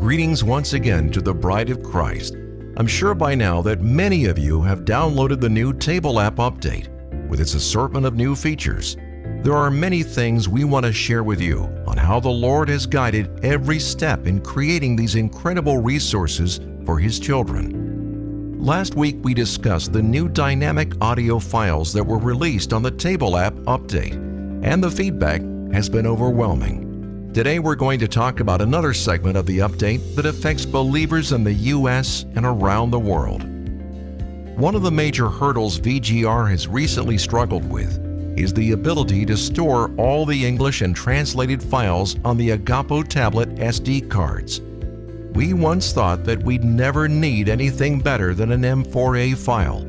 Greetings once again to the Bride of Christ. I'm sure by now that many of you have downloaded the new Table App update with its assortment of new features. There are many things we want to share with you on how the Lord has guided every step in creating these incredible resources for His children. Last week we discussed the new dynamic audio files that were released on the Table App update, and the feedback has been overwhelming. Today we're going to talk about another segment of the update that affects believers in the U.S. and around the world. One of the major hurdles VGR has recently struggled with is the ability to store all the English and translated files on the Agapo tablet SD cards. We once thought that we'd never need anything better than an M4A file,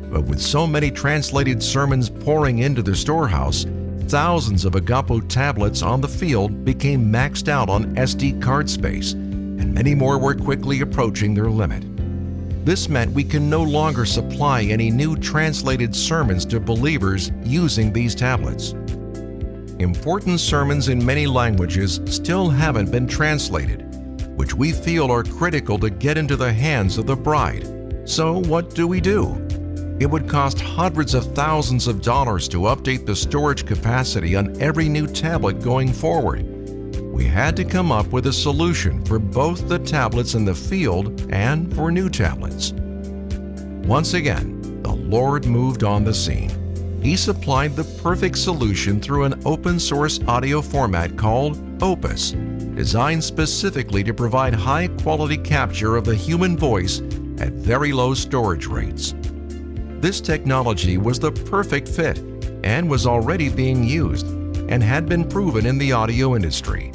but with so many translated sermons pouring into the storehouse, thousands of Agapo tablets on the field became maxed out on SD card space, and many more were quickly approaching their limit. This meant we can no longer supply any new translated sermons to believers using these tablets. Important sermons in many languages still haven't been translated, which we feel are critical to get into the hands of the bride. So what do? It would cost hundreds of thousands of dollars to update the storage capacity on every new tablet going forward. We had to come up with a solution for both the tablets in the field and for new tablets. Once again, the Lord moved on the scene. He supplied the perfect solution through an open-source audio format called Opus, designed specifically to provide high-quality capture of the human voice at very low storage rates. This technology was the perfect fit and was already being used and had been proven in the audio industry.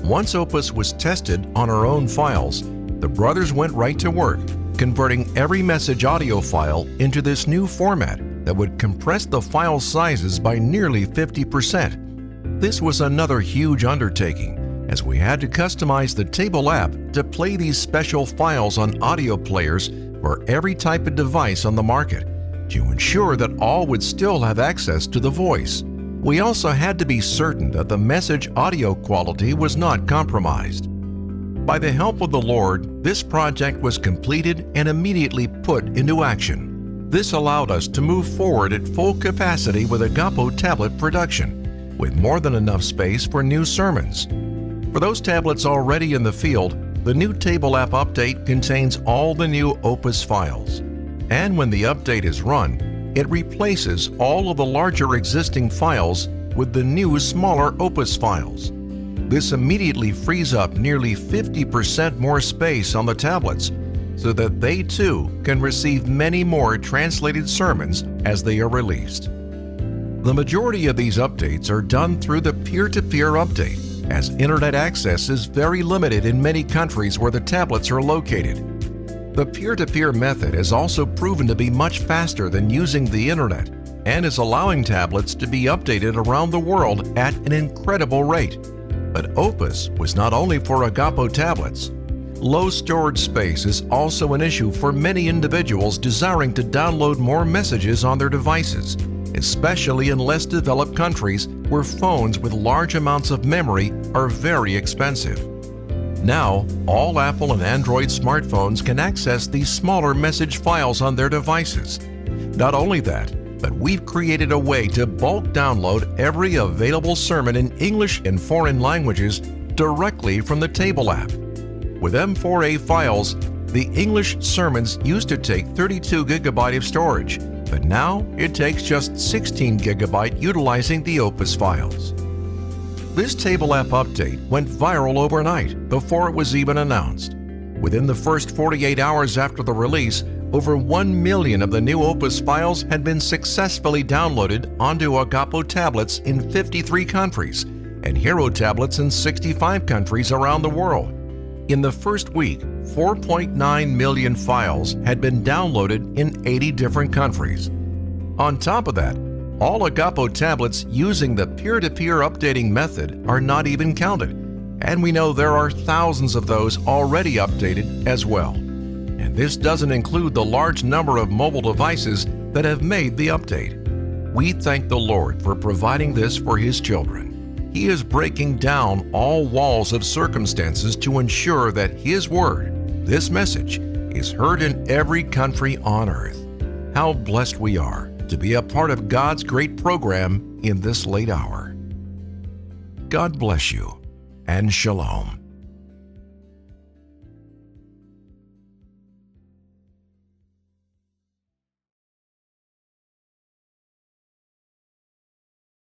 Once Opus was tested on our own files, the brothers went right to work, converting every message audio file into this new format that would compress the file sizes by nearly 50%. This was another huge undertaking, as we had to customize the Table App to play these special files on audio players for every type of device on the market, to ensure that all would still have access to the voice. We also had to be certain that the message audio quality was not compromised. By the help of the Lord, this project was completed and immediately put into action. This allowed us to move forward at full capacity with Agapo tablet production, with more than enough space for new sermons. For those tablets already in the field, the new Table App update contains all the new Opus files. And when the update is run, it replaces all of the larger existing files with the new smaller Opus files. This immediately frees up nearly 50% more space on the tablets so that they too can receive many more translated sermons as they are released. The majority of these updates are done through the peer-to-peer update, as internet access is very limited in many countries where the tablets are located. The peer-to-peer method has also proven to be much faster than using the internet and is allowing tablets to be updated around the world at an incredible rate. But Opus was not only for Agapo tablets. Low storage space is also an issue for many individuals desiring to download more messages on their devices, especially in less developed countries where phones with large amounts of memory are very expensive. Now, all Apple and Android smartphones can access these smaller message files on their devices. Not only that, but we've created a way to bulk download every available sermon in English and foreign languages directly from the Table App. With M4A files, the English sermons used to take 32 GB of storage, but now it takes just 16 GB utilizing the Opus files. This Table App update went viral overnight before it was even announced. Within the first 48 hours after the release, over 1 million of the new Opus files had been successfully downloaded onto Agapo tablets in 53 countries and Hero tablets in 65 countries around the world. In the first week, 4.9 million files had been downloaded in 80 different countries. On top of that, all Agapo tablets using the peer-to-peer updating method are not even counted, and we know there are thousands of those already updated as well. And this doesn't include the large number of mobile devices that have made the update. We thank the Lord for providing this for His children. He is breaking down all walls of circumstances to ensure that His Word, this message, is heard in every country on earth. How blessed we are to be a part of God's great program in this late hour. God bless you, and shalom.